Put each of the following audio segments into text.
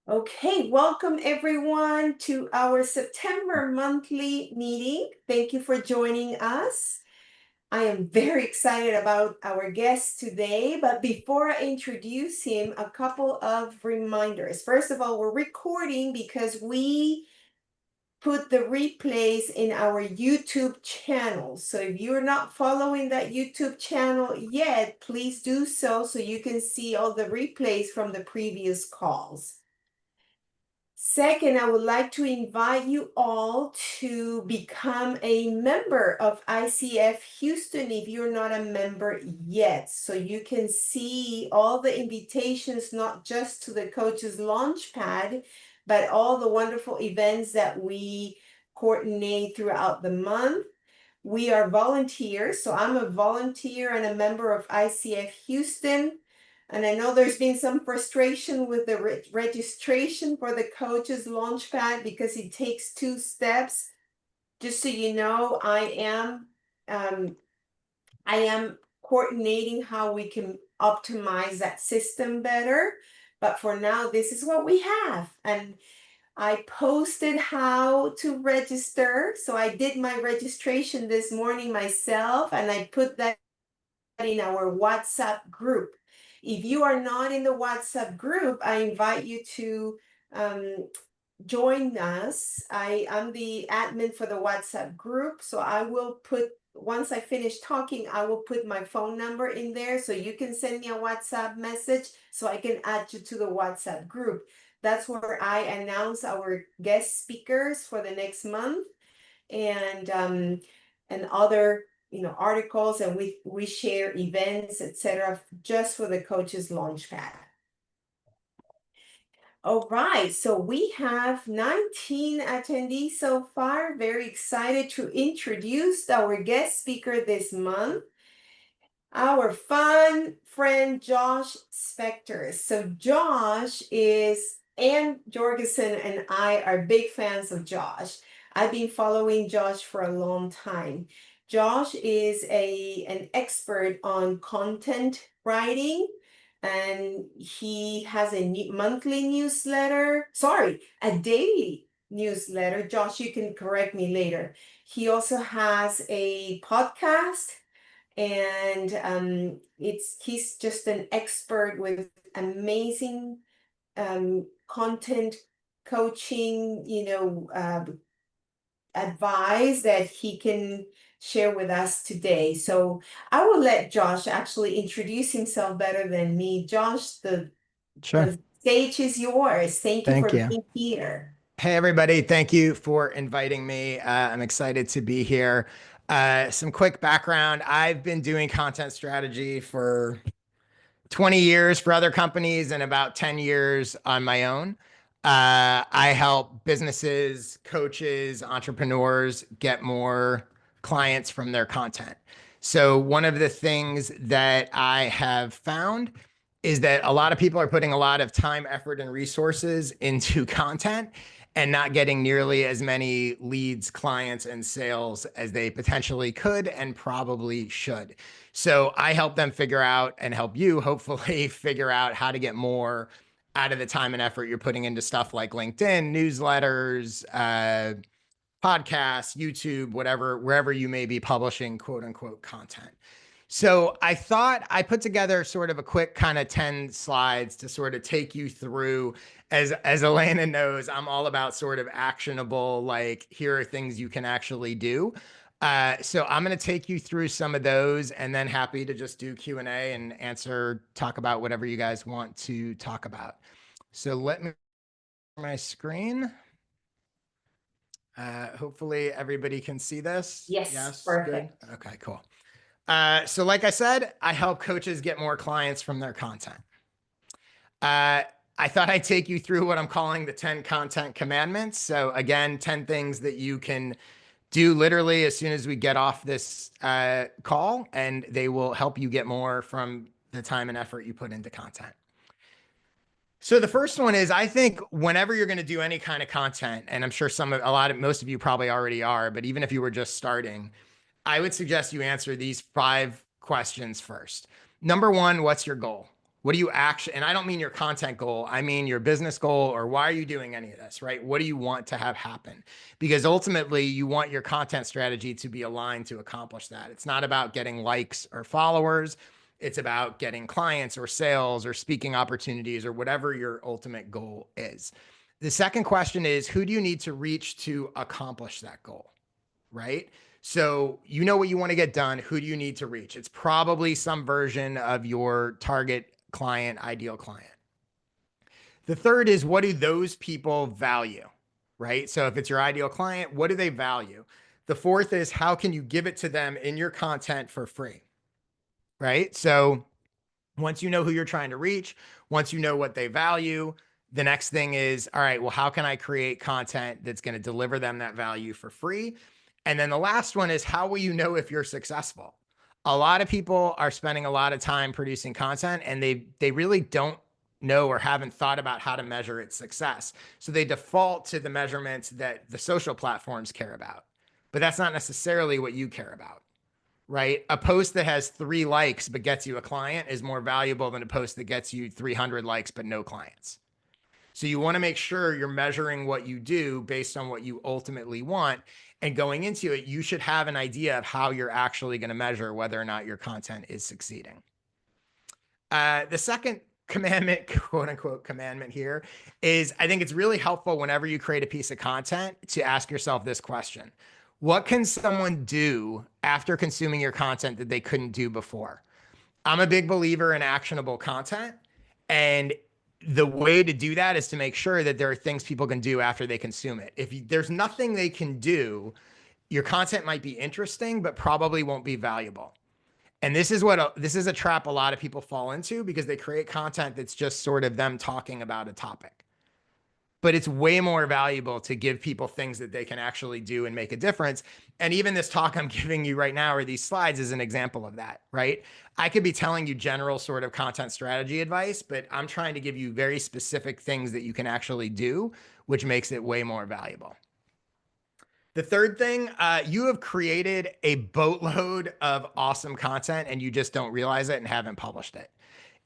Okay, welcome everyone to our September monthly meeting. Thank you for joining us. I am very excited about our guest today, but before I introduce him, a couple of reminders. First of all, we're recording because we put the replays in our YouTube channel. So if you're not following that YouTube channel yet, please do so you can see all the replays from the previous calls. Second, I would like to invite you all to become a member of ICF Houston if you're not a member yet. So you can see all the invitations, not just to the Coaches Launchpad, but all the wonderful events that we coordinate throughout the month. We are volunteers, so I'm a volunteer and a member of ICF Houston. And I know there's been some frustration with the registration for the Coaches Launchpad because it takes 2 steps. Just so you know, um, I am coordinating how we can optimize that system better. But for now, this is what we have. And I posted how to register. So I did my registration this morning myself, and I put that in our WhatsApp group. If you are not in the WhatsApp group, I invite you to join us. I'm the admin for the WhatsApp group, so I will put, once I finish talking, I will put my phone number in there so you can send me a WhatsApp message so I can add you to the WhatsApp group. That's where I announce our guest speakers for the next month and other articles, and we share events, etc., just for the Coaches Launchpad. All right, so we have 19 attendees so far. Very excited to introduce our guest speaker this month, our fun friend Josh Spector. So Josh is, Ann Jorgensen and I are big fans of Josh. I've been following Josh for a long time. Josh is an expert on content writing, and he has a monthly newsletter, sorry, a daily newsletter. Josh, you can correct me later. He also has a podcast, and he's just an expert with amazing content coaching, advice that he can share with us today. So I will let Josh actually introduce himself better than me. Josh, Sure. the stage is yours. Thank you Thank for you. being here. Hey, everybody. Thank you for inviting me. I'm excited to be here. Some quick background. I've been doing content strategy for 20 years for other companies and about 10 years on my own. I help businesses, coaches, entrepreneurs get more clients from their content. So, one of the things that I have found is that a lot of people are putting a lot of time, effort, and resources into content and not getting nearly as many leads, clients, and sales as they potentially could and probably should. So I help them figure out and help you hopefully figure out how to get more out of the time and effort you're putting into stuff like LinkedIn, newsletters, podcasts, YouTube, whatever, wherever you may be publishing quote unquote content. So I thought I put together sort of a quick kind of 10 slides to sort of take you through. As Elena knows, I'm all about sort of actionable, like here are things you can actually do. So I'm going to take you through some of those and then happy to just do Q&A and answer, talk about whatever you guys want to talk about. So let me my screen. Hopefully everybody can see this. Yes, Yes, good. perfect. Okay, cool. So like I said, I help coaches get more clients from their content. I thought I'd take you through what I'm calling the 10 content commandments. So again, 10 things that you can do literally as soon as we get off this call, and they will help you get more from the time and effort you put into content. So the first one is, I think whenever you're going to do any kind of content, and I'm sure most of you probably already are, but even if you were just starting, I would suggest you answer these 5 questions first. Number one, what's your goal? What do you actually, and I don't mean your content goal, I mean your business goal, or why are you doing any of this, right? What do you want to have happen? Because ultimately, you want your content strategy to be aligned to accomplish that. It's not about getting likes or followers, it's about getting clients or sales or speaking opportunities or whatever your ultimate goal is. The second question is, who do you need to reach to accomplish that goal? Right? So you know what you want to get done. Who do you need to reach? It's probably some version of your target client, ideal client. The third is, what do those people value? Right? So if it's your ideal client, what do they value? The fourth is, how can you give it to them in your content for free? Right? So once you know who you're trying to reach, once you know what they value, the next thing is, all right, well, how can I create content that's going to deliver them that value for free? And then the last one is, how will you know if you're successful? A lot of people are spending a lot of time producing content and they really don't know or haven't thought about how to measure its success. So they default to the measurements that the social platforms care about. But that's not necessarily what you care about, right? A post that has 3 likes but gets you a client is more valuable than a post that gets you 300 likes but no clients. So you want to make sure you're measuring what you do based on what you ultimately want. And going into it, you should have an idea of how you're actually going to measure whether or not your content is succeeding. The second commandment, quote unquote, commandment here is, I think it's really helpful whenever you create a piece of content to ask yourself this question: what can someone do after consuming your content that they couldn't do before? I'm a big believer in actionable content. And the way to do that is to make sure that there are things people can do after they consume it. There's nothing they can do, your content might be interesting, but probably won't be valuable. And this is a trap a lot of people fall into because they create content that's just sort of them talking about a topic. But it's way more valuable to give people things that they can actually do and make a difference. And even this talk I'm giving you right now, or these slides, is an example of that, right? I could be telling you general sort of content strategy advice, but I'm trying to give you very specific things that you can actually do, which makes it way more valuable. The third thing, you have created a boatload of awesome content and you just don't realize it and haven't published it.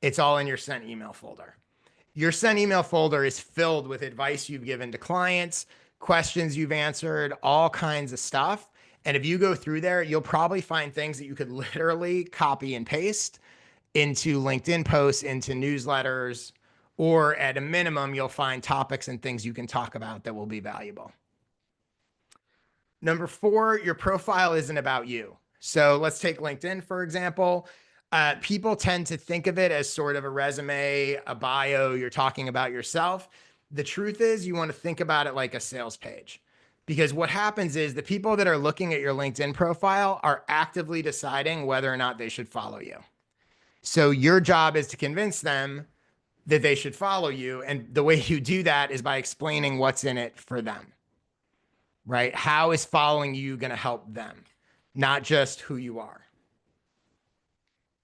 It's all in your sent email folder. Your sent email folder is filled with advice you've given to clients, questions you've answered, all kinds of stuff. And if you go through there, you'll probably find things that you could literally copy and paste into LinkedIn posts, into newsletters, or at a minimum, you'll find topics and things you can talk about that will be valuable. Number 4, your profile isn't about you. So let's take LinkedIn, for example. People tend to think of it as sort of a resume, a bio, you're talking about yourself. The truth is, you want to think about it like a sales page. Because what happens is the people that are looking at your LinkedIn profile are actively deciding whether or not they should follow you. So your job is to convince them that they should follow you. And the way you do that is by explaining what's in it for them, right? How is following you going to help them, not just who you are?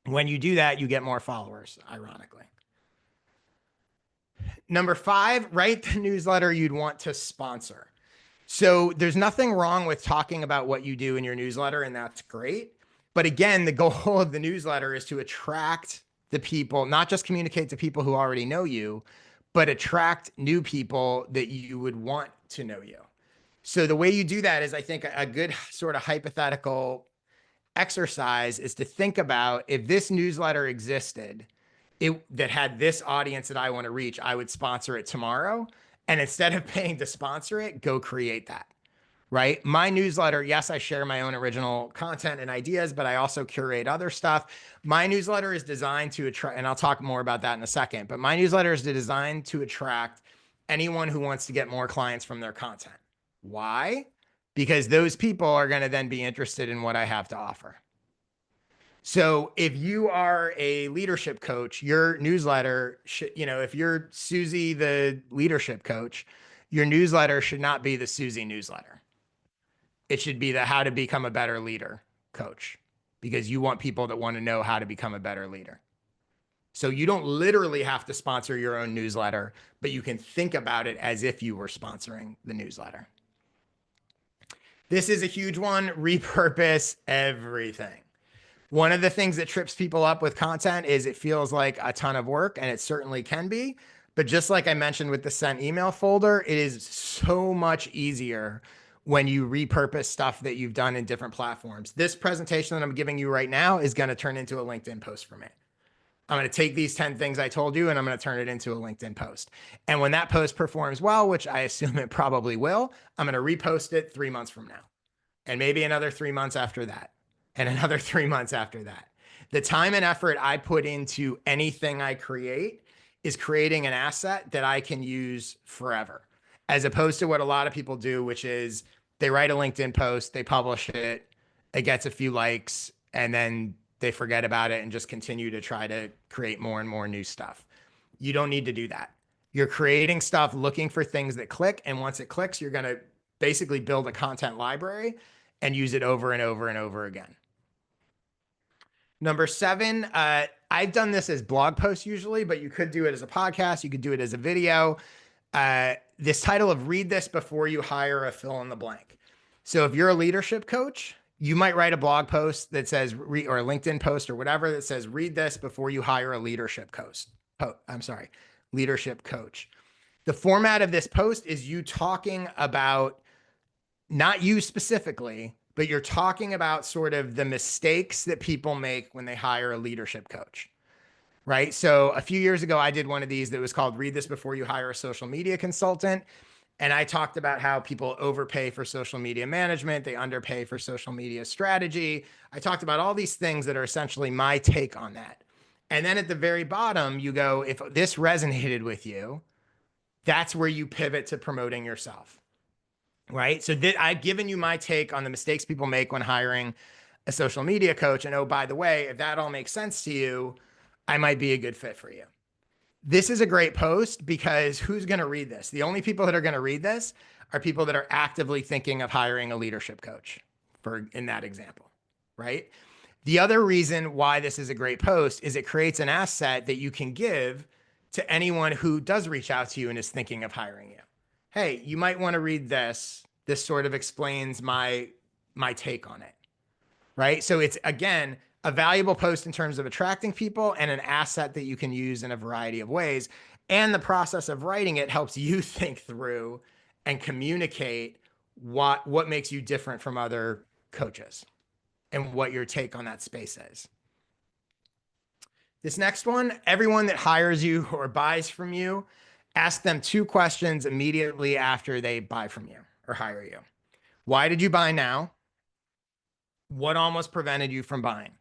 When you do that, you get more followers, ironically. Number 5, write the newsletter you'd want to sponsor. So there's nothing wrong with talking about what you do in your newsletter, and that's great. But again, the goal of the newsletter is to attract the people, not just communicate to people who already know you, but attract new people that you would want to know you. So the way you do that is, I think, a good sort of hypothetical exercise is to think about, if this newsletter existed that had this audience that I want to reach, I would sponsor it tomorrow. And instead of paying to sponsor it, go create that, right? My newsletter, yes, I share my own original content and ideas, but I also curate other stuff. My newsletter is designed to attract, and I'll talk more about that in a second, but my newsletter is designed to attract anyone who wants to get more clients from their content. Why? Because those people are going to then be interested in what I have to offer. So if you are a leadership coach, your newsletter should, if you're Susie, the leadership coach, your newsletter should not be the Susie newsletter. It should be the how to become a better leader coach, because you want people that want to know how to become a better leader. So you don't literally have to sponsor your own newsletter, but you can think about it as if you were sponsoring the newsletter. This is a huge one: repurpose everything. One of the things that trips people up with content is it feels like a ton of work, and it certainly can be. But just like I mentioned with the sent email folder, it is so much easier when you repurpose stuff that you've done in different platforms. This presentation that I'm giving you right now is going to turn into a LinkedIn post for me. I'm going to take these 10 things I told you and I'm going to turn it into a LinkedIn post. And when that post performs well, which I assume it probably will, I'm going to repost it 3 months from now, and maybe another 3 months after that, and another 3 months after that. The time and effort I put into anything I create is creating an asset that I can use forever, as opposed to what a lot of people do, which is they write a LinkedIn post, they publish it, it gets a few likes, and then they forget about it and just continue to try to create more and more new stuff. You don't need to do that. You're creating stuff looking for things that click. And once it clicks, you're going to basically build a content library and use it over and over and over again. Number 7, I've done this as blog posts usually, but you could do it as a podcast. You could do it as a video. This title of read this before you hire a fill in the blank. So if you're a leadership coach, you might write a blog post that says, or a LinkedIn post or whatever that says, read this before you hire a leadership coach. Leadership coach. The format of this post is you talking about, not you specifically, but you're talking about sort of the mistakes that people make when they hire a leadership coach, right? So a few years ago, I did one of these that was called Read This Before You Hire a Social Media Consultant. And I talked about how people overpay for social media management, they underpay for social media strategy. I talked about all these things that are essentially my take on that. And then at the very bottom, you go, if this resonated with you, that's where you pivot to promoting yourself, right? So I've given you my take on the mistakes people make when hiring a social media coach. And oh, by the way, if that all makes sense to you, I might be a good fit for you. This is a great post because who's going to read this? The only people that are going to read this are people that are actively thinking of hiring a leadership coach, in that example, right? The other reason why this is a great post is it creates an asset that you can give to anyone who does reach out to you and is thinking of hiring you. Hey, you might want to read this. This sort of explains my take on it, right? So it's, again, a valuable post in terms of attracting people and an asset that you can use in a variety of ways. And the process of writing it helps you think through and communicate what makes you different from other coaches and what your take on that space is. This next one, everyone that hires you or buys from you, ask them 2 questions immediately after they buy from you or hire you. Why did you buy now? What almost prevented you from buying?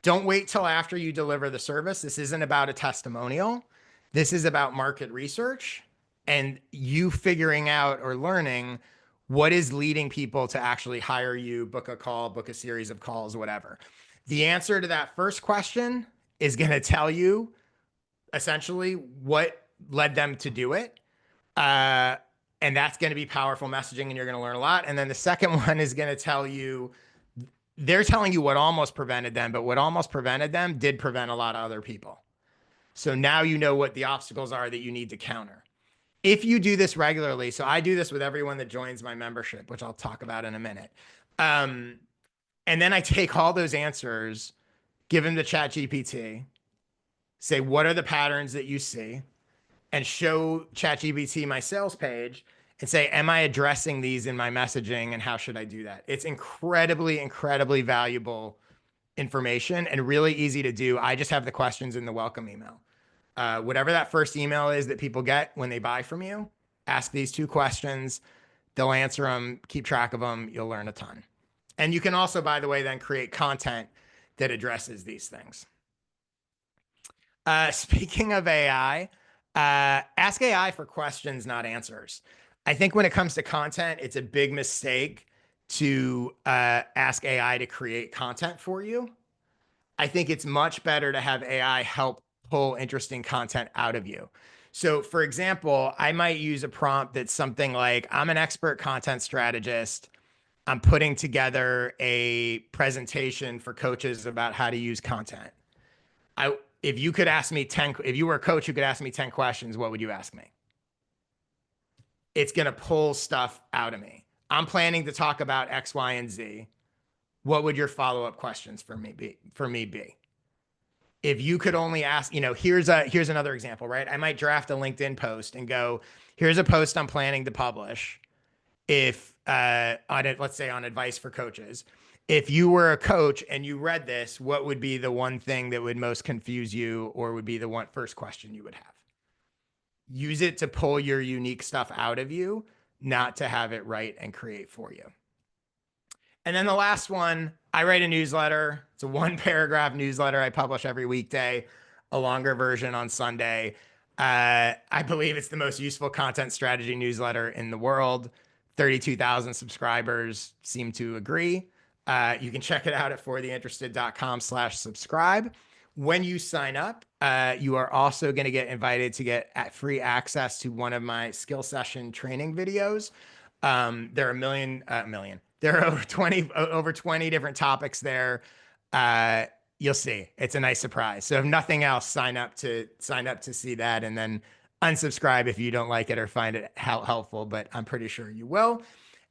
Don't wait till after you deliver the service. This isn't about a testimonial. This is about market research and you figuring out or learning what is leading people to actually hire you, book a call, book a series of calls, whatever. The answer to that first question is going to tell you essentially what led them to do it. And that's going to be powerful messaging and you're going to learn a lot. And then the second one is going to tell you, they're telling you what almost prevented them, but what almost prevented them did prevent a lot of other people. So now you know what the obstacles are that you need to counter. If you do this regularly, so I do this with everyone that joins my membership, which I'll talk about in a minute. And then I take all those answers, give them to ChatGPT, say, what are the patterns that you see? And show ChatGPT my sales page and say, am I addressing these in my messaging and how should I do that? It's incredibly, incredibly valuable information and really easy to do. I just have the questions in the welcome email. Whatever that first email is that people get when they buy from you, ask these 2 questions. They'll answer them, keep track of them. You'll learn a ton. And you can also, by the way, then create content that addresses these things. Speaking of AI, ask AI for questions, not answers. I think when it comes to content, it's a big mistake to ask AI to create content for you. I think it's much better to have AI help pull interesting content out of you. So for example, I might use a prompt that's something like, I'm an expert content strategist. I'm putting together a presentation for coaches about how to use content. If you could ask me 10, if you were a coach who could ask me 10 questions, what would you ask me? It's going to pull stuff out of me. I'm planning to talk about X, Y, and Z. what would your follow-up questions for me be? If you could only ask, here's another example, right? I might draft a LinkedIn post and go, here's a post I'm planning to publish. If let's say on advice for coaches, if you were a coach and you read this, what would be the one thing that would most confuse you, or would be the one first question you would have? Use it to pull your unique stuff out of you, not to have it write and create for you. And then the last one, I write a newsletter. It's a 1-paragraph newsletter I publish every weekday, a longer version on Sunday. I believe it's the most useful content strategy newsletter in the world. 32,000 subscribers seem to agree. You can check it out at fortheinterested.com/subscribe. When you sign up, you are also going to get invited to get free access to one of my skill session training videos. There are a million. There are over 20 different topics there. You'll see. It's a nice surprise. So if nothing else, sign up to see that, and then unsubscribe if you don't like it or find it helpful, but I'm pretty sure you will.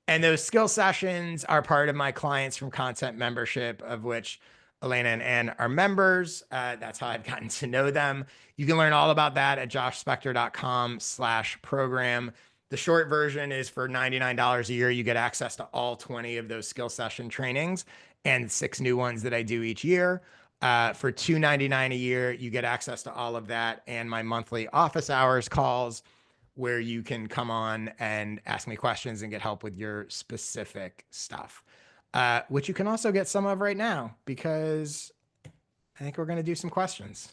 And those skill sessions are part of my clients from content membership, of which Elena and Ann are members. That's how I've gotten to know them. You can learn all about that at joshspector.com/program. The short version is for $99 a year. You get access to all 20 of those skill session trainings and 6 new ones that I do each year. For $299 a year, you get access to all of that and my monthly office hours calls, where you can come on and ask me questions and get help with your specific stuff, which you can also get some of right now, because I think we're going to do some questions.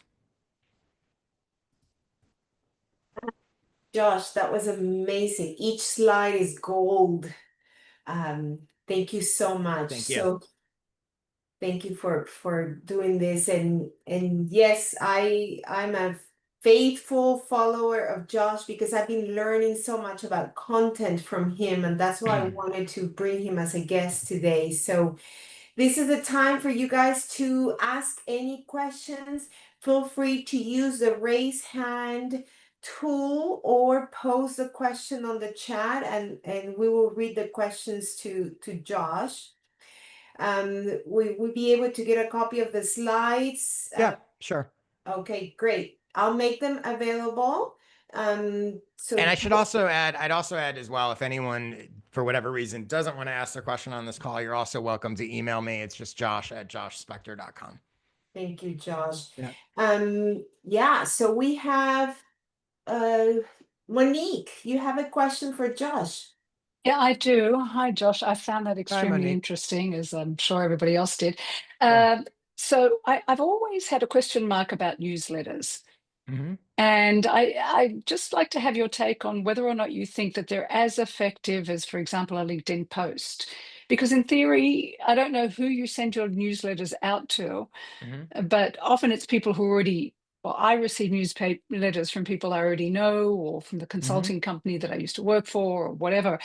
Josh, that was amazing. Each slide is gold. Thank you so much. Thank you. So thank you for doing this. And yes, I'm a faithful follower of Josh because I've been learning so much about content from him, and that's why I wanted to bring him as a guest today. So this is the time for you guys to ask any questions. Feel free to use the raise hand tool or post a question on the chat, and we will read the questions to Josh. We'll be able to get a copy of the slides. Yeah, sure. Okay, great. I'll make them available. So And I'd also add as well, if anyone for whatever reason doesn't want to ask their question on this call, you're also welcome to email me. It's just josh@joshspector.com. thank you, Josh. Yeah. Yeah, so we have Monique, you have a question for Josh. Yeah, I do. Hi, Josh. I found that Hi, extremely Monique. interesting, as I'm sure everybody else did. Yeah. So I've always had a question mark about newsletters. Mm-hmm. And I just like to have your take on whether or not you think that they're as effective as, for example, a LinkedIn post. Because in theory, I don't know who you send your newsletters out to, Mm-hmm. but often it's people who already, well, I receive newsletters from people I already know, or from the Mm-hmm. consulting company that I used to work for, or whatever.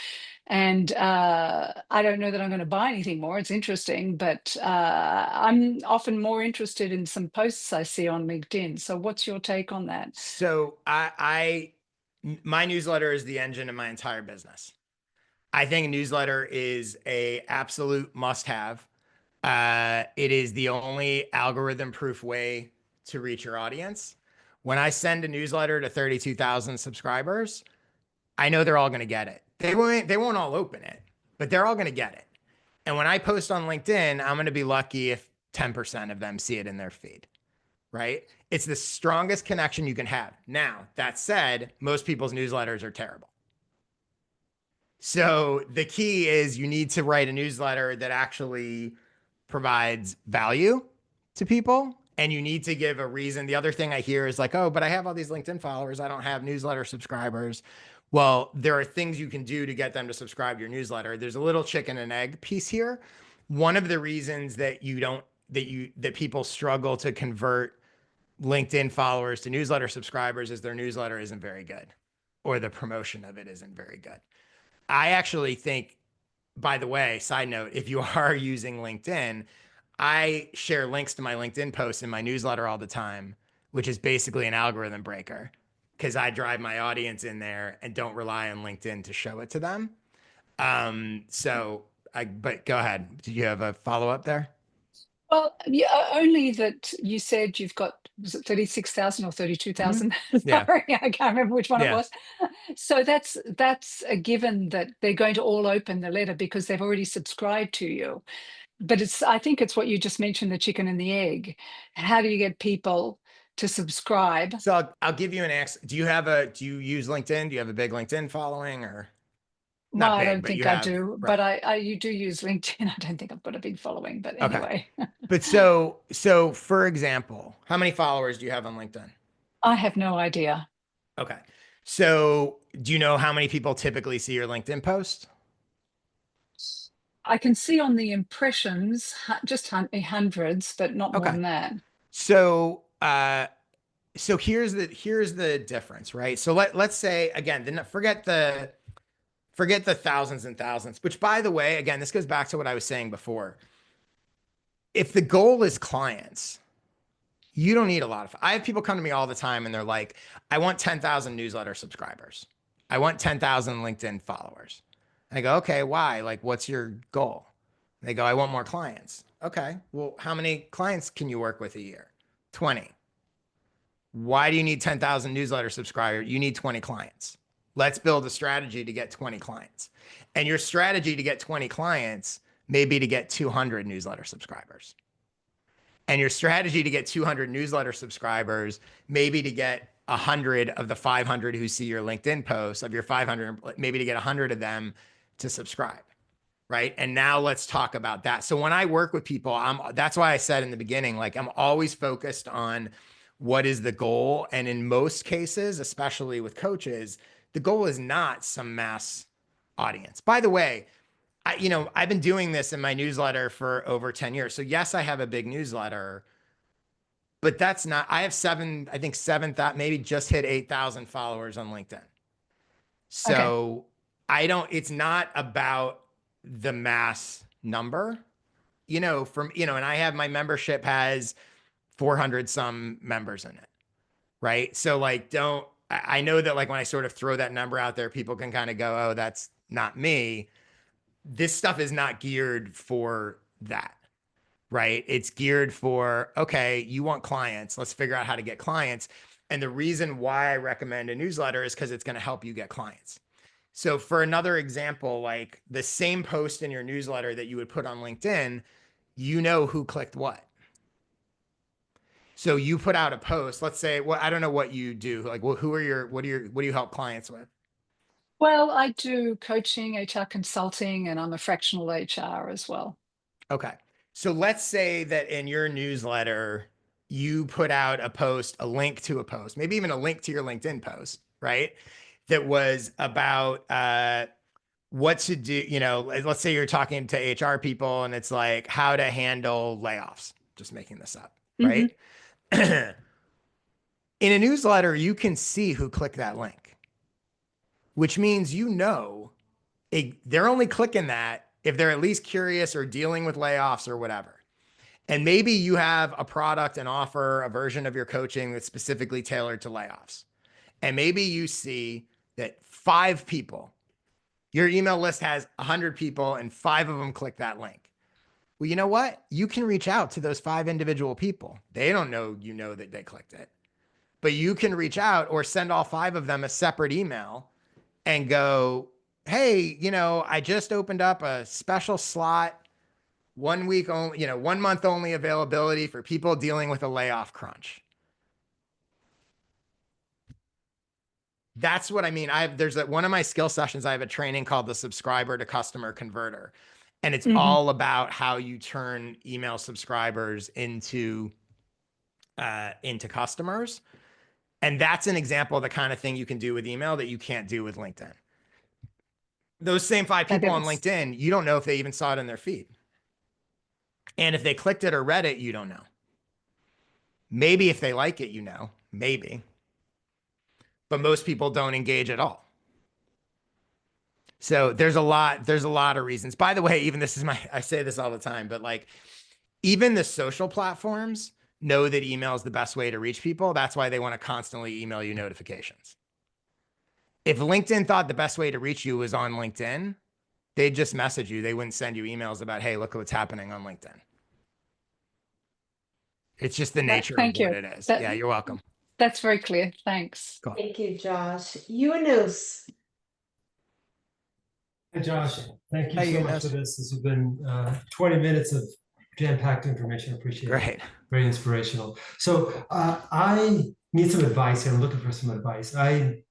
And I don't know that I'm going to buy anything more. It's interesting, but I'm often more interested in some posts I see on LinkedIn. So what's your take on that? So my newsletter is the engine of my entire business. I think a newsletter is a absolute must-have. It is the only algorithm-proof way to reach your audience. When I send a newsletter to 32,000 subscribers, I know they're all going to get it. They won't all open it, but they're all going to get it. And when I post on LinkedIn, I'm going to be lucky if 10% of them see it in their feed, right? It's the strongest connection you can have. Now, that said, most people's newsletters are terrible. So the key is you need to write a newsletter that actually provides value to people, and you need to give a reason. The other thing I hear is like, oh, but I have all these LinkedIn followers. I don't have newsletter subscribers. Well, there are things you can do to get them to subscribe to your newsletter. There's a little chicken and egg piece here. One of the reasons that people struggle to convert LinkedIn followers to newsletter subscribers is their newsletter isn't very good, or the promotion of it isn't very good. I actually think, by the way, side note, if you are using LinkedIn, I share links to my LinkedIn posts in my newsletter all the time, which is basically an algorithm breaker, because I drive my audience in there and don't rely on LinkedIn to show it to them. So but go ahead. Did you have a follow-up there? Well, yeah, only that you said you've got, was it 36,000 or Mhm. 32,000? Yeah. Sorry, I can't remember which one it Yeah. was. So that's a given that they're going to all open the letter because they've already subscribed to you. But I think it's what you just mentioned, the chicken and the egg. How do you get people to subscribe? So I'll give you an answer. Do you use LinkedIn? Do you have a big LinkedIn following, or Well, not I big, don't but you think I have, do, but right? I you do use LinkedIn. I don't think I've got a big following, but Okay. anyway, But so for example, how many followers do you have on LinkedIn? I have no idea. Okay. So do you know how many people typically see your LinkedIn post? I can see on the impressions just hundreds, but not more Okay. than that. So so here's the difference, right? So let's say again, then forget the thousands and thousands, which by the way, again, this goes back to what I was saying before. If the goal is clients, you don't need a lot of. I have people come to me all the time and they're like, I want 10,000 newsletter subscribers. I want 10,000 LinkedIn followers. I go, okay, why? Like, what's your goal? They go, I want more clients. Okay, well, how many clients can you work with a year? 20. Why do you need 10,000 newsletter subscribers? You need 20 clients. Let's build a strategy to get 20 clients. And your strategy to get 20 clients may be to get 200 newsletter subscribers. And your strategy to get 200 newsletter subscribers may be to get 100 of the 500 who see your LinkedIn posts, of your 500, maybe to get 100 of them to subscribe. Right. And now let's talk about that. So when I work with people, that's why I said in the beginning, like I'm always focused on what is the goal. And in most cases, especially with coaches, the goal is not some mass audience. By the way, I've been doing this in my newsletter for over 10 years. So yes, I have a big newsletter, but that's not, I have I think 7,000, maybe just hit 8,000 followers on LinkedIn. Okay. So it's not about the mass number, and I have my membership has 400 some members in it. Right. So like, I know that like when I sort of throw that number out there, people can kind of go, oh, that's not me. This stuff is not geared for that. Right. It's geared for, okay, you want clients. Let's figure out how to get clients. And the reason why I recommend a newsletter is because it's going to help you get clients. So for another example, like the same post in your newsletter that you would put on LinkedIn, you know who clicked what. So you put out a post, let's say, well, I don't know what you do. Like, well, what do you help clients with? Well, I do coaching, HR consulting, and I'm a fractional HR as well. Okay. So let's say that in your newsletter, you put out a post, a link to a post, maybe even a link to your LinkedIn post, right? That was about what to do. Let's say you're talking to HR people and it's like how to handle layoffs, just making this up, Hmm. right? In a newsletter, you can see who clicked that link, which means they're only clicking that if they're at least curious or dealing with layoffs or whatever. And maybe you have a product and offer a version of your coaching that's specifically tailored to layoffs. And maybe you see that 5 people, your email list has 100 people and 5 of them click that link. Well, you know what? You can reach out to those 5 individual people. They don't know that they clicked it, but you can reach out or send all 5 of them a separate email and go, hey, I just opened up a special slot, 1 week only, 1 month only availability for people dealing with a layoff crunch. That's what I mean. One of my skill sessions, I have a training called the subscriber to customer converter. And it's Hmm. all about how you turn email subscribers into customers. And that's an example of the kind of thing you can do with email that you can't do with LinkedIn. Those same 5 people on Fabulous. LinkedIn, you don't know if they even saw it in their feed. And if they clicked it or read it, you don't know. Maybe if they like it, maybe. But most people don't engage at all. So there's a lot of reasons. By the way, even I say this all the time, but like even the social platforms know that email is the best way to reach people. That's why they want to constantly email you notifications. If LinkedIn thought the best way to reach you was on LinkedIn, They'd just message you. They wouldn't send you emails about, hey, look what's happening on LinkedIn. It's just the nature of Thank what you. it is. That Yeah, you're welcome. that's very clear. Thanks. Cool. Thank you, Josh. Yunus. Hi, Josh. Thank you Hey, so much Eunice. for this. This has been 20 minutes of jam-packed information. I appreciate it. Great. Very inspirational. So I need some advice here. I'm looking for some advice. I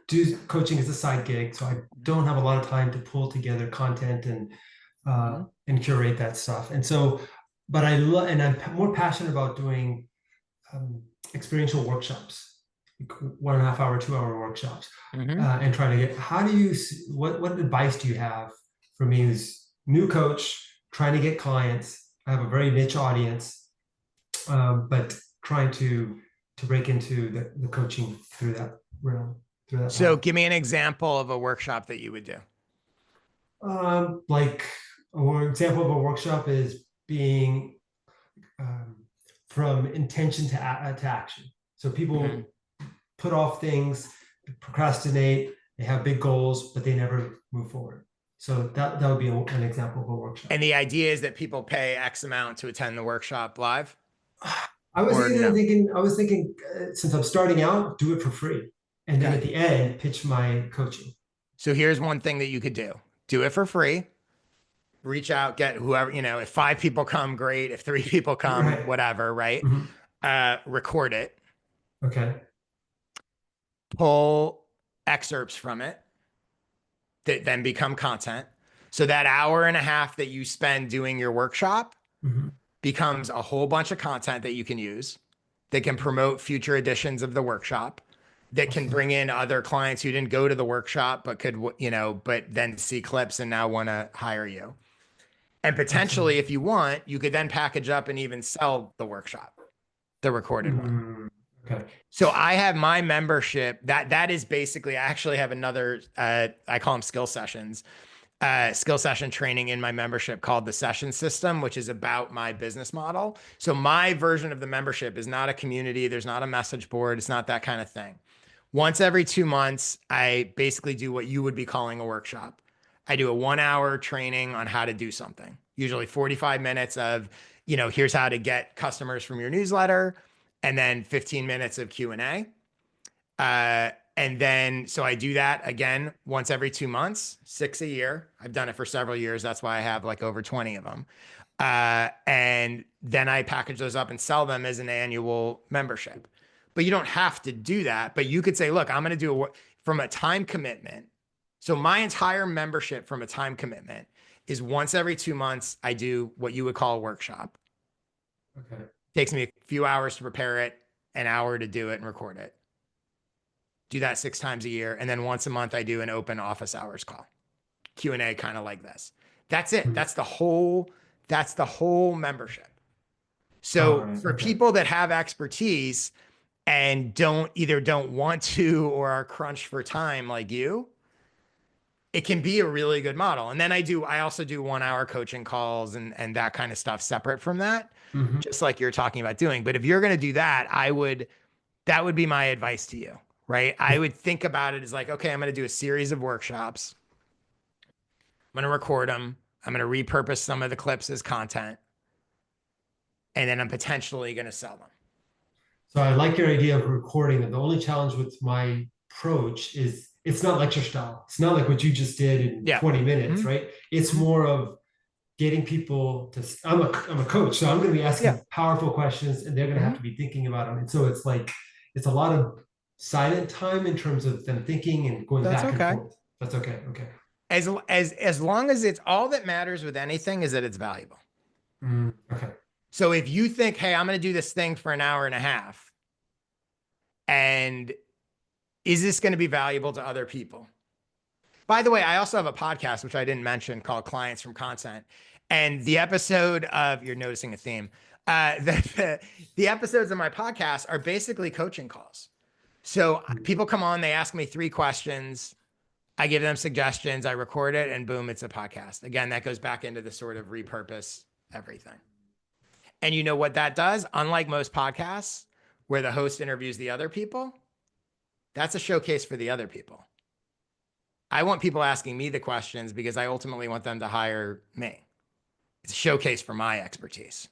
do coaching as a side gig, so I don't have a lot of time to pull together content and curate that stuff. And so, but I'm more passionate about doing experiential workshops, 1.5 hour, 2 hour workshops, and trying to get, what advice do you have for me who's new coach, trying to get clients? I have a very niche audience, but trying to break into the coaching through that realm. So give me an example of a workshop that you would do. Like an example of a workshop is being from intention to action. So people put off things, procrastinate, they have big goals, but they never move forward. So that would be an example of a workshop. And the idea is that people pay X amount to attend the workshop live? I was thinking, since I'm starting out, do it for free. And then at the end, pitch my coaching. So here's one thing that you could do. Do it for free. Reach out, get whoever, if 5 people come, great. If 3 people come, whatever, right? Record it. Okay. Pull excerpts from it that then become content. So that hour and a half that you spend doing your workshop becomes a whole bunch of content that you can use, that can promote future editions of the workshop, that can bring in other clients who didn't go to the workshop, but could, but then see clips and now want to hire you. And potentially, if you want, you could then package up and even sell the workshop, the recorded one. Okay. So I have my membership that is basically, I actually have another, I call them skill session training in my membership called the Session System, which is about my business model. So my version of the membership is not a community. There's not a message board. It's not that kind of thing. Once every 2 months, I basically do what you would be calling a workshop. I do a 1-hour training on how to do something, usually 45 minutes of, here's how to get customers from your newsletter, and then 15 minutes of Q&A. And then, so I do that again, once every 2 months, 6 a year. I've done it for several years. That's why I have like over 20 of them. And then I package those up and sell them as an annual membership. But you don't have to do that. But you could say, look, I'm going to do from a time commitment. So my entire membership from a time commitment is once every 2 months, I do what you would call a workshop. Okay. Takes me a few hours to prepare it, an hour to do it and record it. Do that 6 times a year. And then once a month, I do an open office hours call. Q&A kind of like this. That's it. That's the whole membership. So for people that have expertise and don't want to or are crunched for time like you, it can be a really good model. And then I also do 1-hour coaching calls and that kind of stuff separate from that, just like you're talking about doing. But if you're going to do that, that would be my advice to you, right? I would think about it as like, okay, I'm going to do a series of workshops. I'm going to record them. I'm going to repurpose some of the clips as content. And then I'm potentially going to sell them. So I like your idea of recording them. The only challenge with my approach is it's not lecture style. It's not like what you just did in 20 minutes, right? It's more of getting people to, I'm a coach, so I'm going to be asking powerful questions and they're going to have to be thinking about them. And so it's like, it's a lot of silent time in terms of them thinking and going back and forth. That's okay. Okay. As long as it's all that matters with anything is that it's valuable. Okay. So if you think, hey, I'm going to do this thing for an hour and a half, and is this going to be valuable to other people? By the way, I also have a podcast, which I didn't mention, called Clients from Content. And the episode of, you're noticing a theme, the episodes of my podcast are basically coaching calls. So people come on, they ask me 3 questions. I give them suggestions, I record it, and boom, it's a podcast. Again, that goes back into the sort of repurpose everything. And you know what that does? Unlike most podcasts where the host interviews the other people, that's a showcase for the other people. I want people asking me the questions because I ultimately want them to hire me. It's a showcase for my expertise.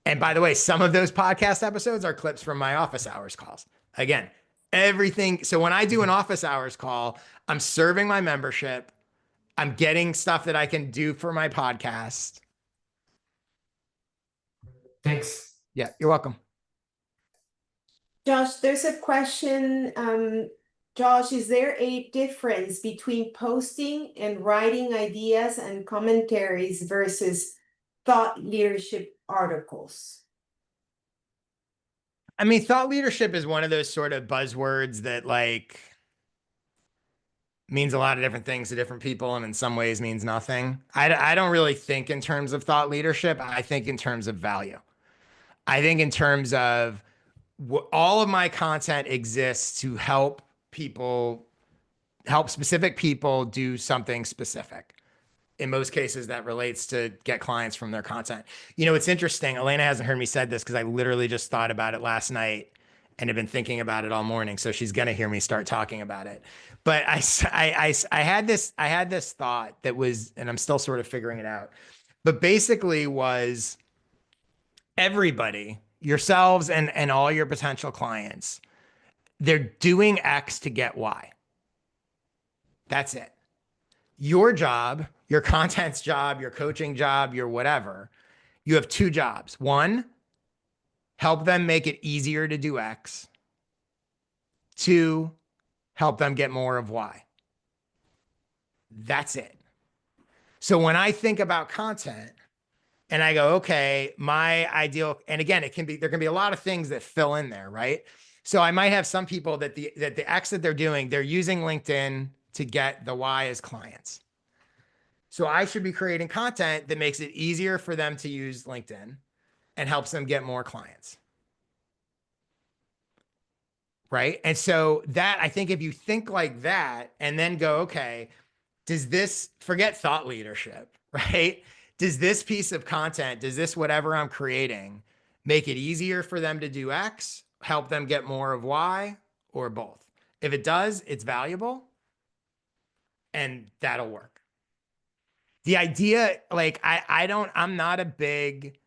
And by the way, some of those podcast episodes are clips from my office hours calls. Again, everything. So when I do an office hours call, I'm serving my membership. I'm getting stuff that I can do for my podcast. Thanks. Yeah, you're welcome. Josh, there's a question. Josh, is there a difference between posting and writing ideas and commentaries versus thought leadership articles? I mean, thought leadership is one of those sort of buzzwords that like means a lot of different things to different people and in some ways means nothing. I don't really think in terms of thought leadership. I think in terms of value. I think in terms of all of my content exists to help people, help specific people do something specific. In most cases, that relates to get clients from their content. You know, it's interesting. Elena hasn't heard me said this because I literally just thought about it last night and have been thinking about it all morning. So she's gonna hear me start talking about it. But I had this thought that was, and I'm still sort of figuring it out. But basically, was everybody, yourselves and all your potential clients, they're doing X to get Y. That's it. Your job, your content's job, your coaching job, your whatever, you have two jobs. One, help them make it easier to do X. Two, help them get more of Y. That's it. So when I think about content and I go, okay, my ideal, and again, there can be a lot of things that fill in there, right? So I might have some people that the X that they're doing, they're using LinkedIn to get the Y as clients. So I should be creating content that makes it easier for them to use LinkedIn and helps them get more clients. Right. And so that, I think if you think like that and then go, okay, does this, forget thought leadership, right? Does this piece of content, does this whatever I'm creating make it easier for them to do X, help them get more of Y, or both? If it does, it's valuable and that'll work. The idea, like, I'm not a big,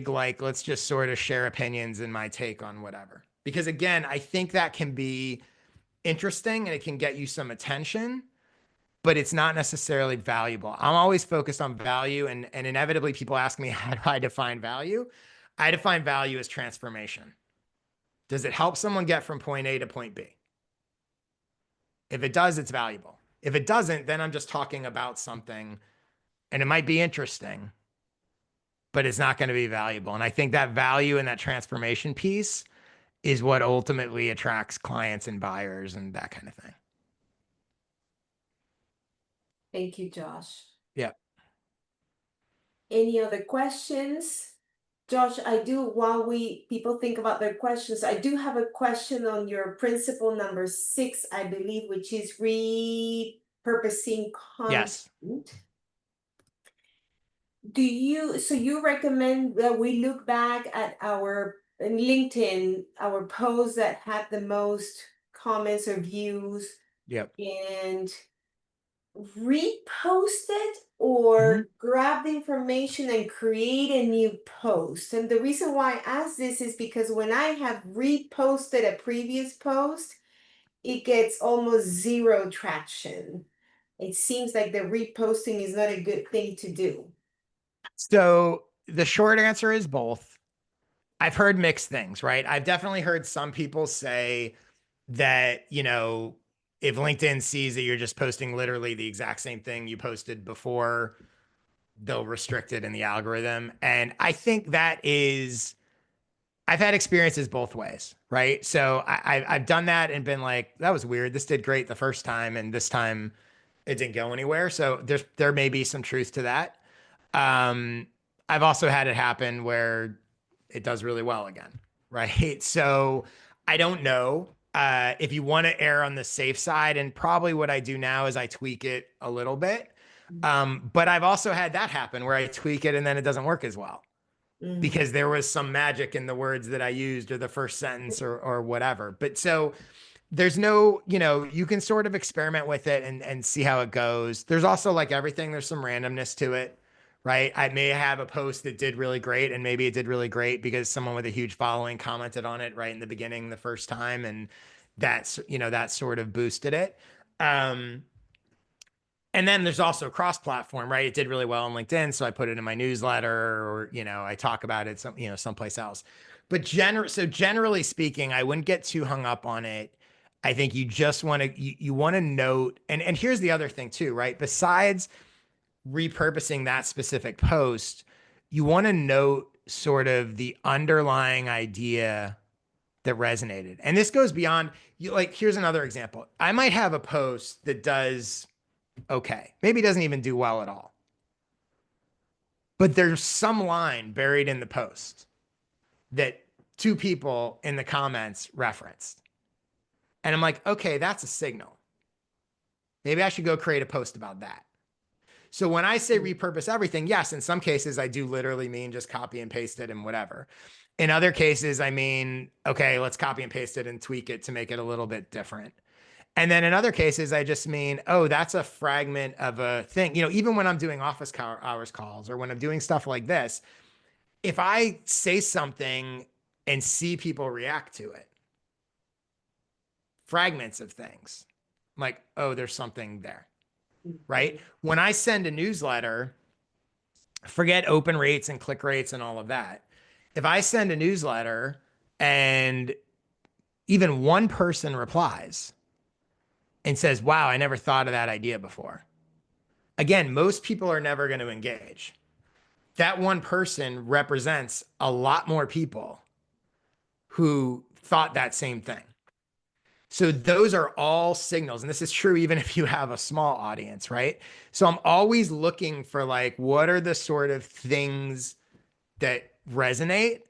like, let's just sort of share opinions and my take on whatever. Because again, I think that can be interesting and it can get you some attention, but it's not necessarily valuable. I'm always focused on value, and inevitably people ask me, how do I define value? I define value as transformation. Does it help someone get from point A to point B? If it does, it's valuable. If it doesn't, then I'm just talking about something and it might be interesting, but it's not going to be valuable. And I think that value and that transformation piece is what ultimately attracts clients and buyers and that kind of thing. Thank you, Josh. Yeah. Any other questions? Josh, while people think about their questions, I do have a question on your principle number 6, I believe, which is repurposing content. Yes. So you recommend that we look back at our in LinkedIn, our posts that had the most comments or views Yep. and repost it or grab the information and create a new post? And the reason why I ask this is because when I have reposted a previous post, it gets almost zero traction. It seems like the reposting is not a good thing to do. So the short answer is both. I've heard mixed things, right? I've definitely heard some people say that, you know, if LinkedIn sees that you're just posting literally the exact same thing you posted before, they'll restrict it in the algorithm. And I think that is, I've had experiences both ways, right? So I've done that and been like, that was weird. This did great the first time, and this time it didn't go anywhere. So there may be some truth to that. I've also had it happen where it does really well again, right? So I don't know. If you want to err on the safe side, and probably what I do now is I tweak it a little bit. But I've also had that happen where I tweak it and then it doesn't work as well because there was some magic in the words that I used or the first sentence or whatever. But so there's no, you can sort of experiment with it and see how it goes. There's also like everything, there's some randomness to it, right? I may have a post that did really great, and maybe it did really great because someone with a huge following commented on it right in the beginning the first time, and that sort of boosted it. Um, and then there's also cross-platform, right? It did really well on LinkedIn, so I put it in my newsletter, or I talk about it someplace else. But generally speaking, I wouldn't get too hung up on it. I think you just want to you want to note, and here's the other thing too, right? Besides repurposing that specific post, you want to note sort of the underlying idea that resonated. And this goes beyond you. Like, here's another example. I might have a post that does okay. Maybe doesn't even do well at all. But there's some line buried in the post that two people in the comments referenced. And I'm like, okay, that's a signal. Maybe I should go create a post about that. So when I say repurpose everything, yes, in some cases, I do literally mean just copy and paste it and whatever. In other cases, I mean, okay, let's copy and paste it and tweak it to make it a little bit different. And then in other cases, I just mean, oh, that's a fragment of a thing. Even when I'm doing office hours calls, or when I'm doing stuff like this, if I say something and see people react to it, fragments of things, I'm like, oh, there's something there, right? When I send a newsletter, forget open rates and click rates and all of that. If I send a newsletter and even one person replies and says, wow, I never thought of that idea before. Again, most people are never going to engage. That one person represents a lot more people who thought that same thing. So those are all signals. And this is true even if you have a small audience, right? So I'm always looking for like, what are the sort of things that resonate,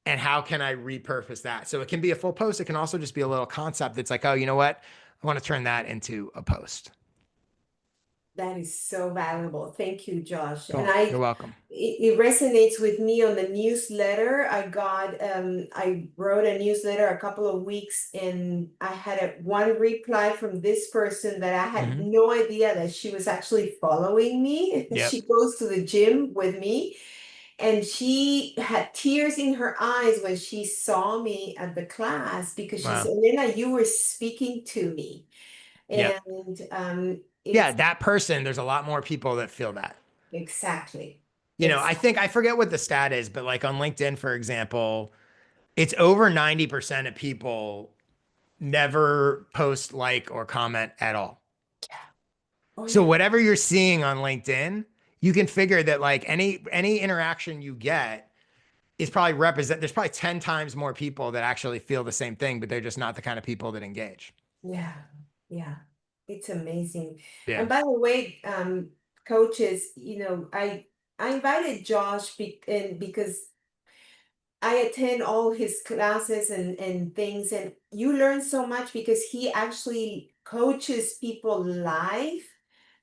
and how can I repurpose that? So it can be a full post. It can also just be a little concept that's like, oh, you know what? I want to turn that into a post. That is so valuable. Thank you, Josh. And Cool. You're welcome. it resonates with me on the newsletter. I wrote a newsletter a couple of weeks, and I had one reply from this person that I had no idea that she was actually following me. Yep. She goes to the gym with me, and she had tears in her eyes when she saw me at the class, because she Wow. said, Elena, you were speaking to me. Yep. And yeah, that person, there's a lot more people that feel that. exactly. I think, I forget what the stat is, but like on LinkedIn, for example, it's over 90% of people never post, like, or comment at all. Oh, So yeah. whatever you're seeing on LinkedIn, you can figure that like any interaction you get is probably there's probably 10 times more people that actually feel the same thing, but they're just not the kind of people that engage. Yeah, yeah, it's amazing. Yeah. And by the way, coaches, I invited Josh because I attend all his classes and things, and you learn so much because he actually coaches people live.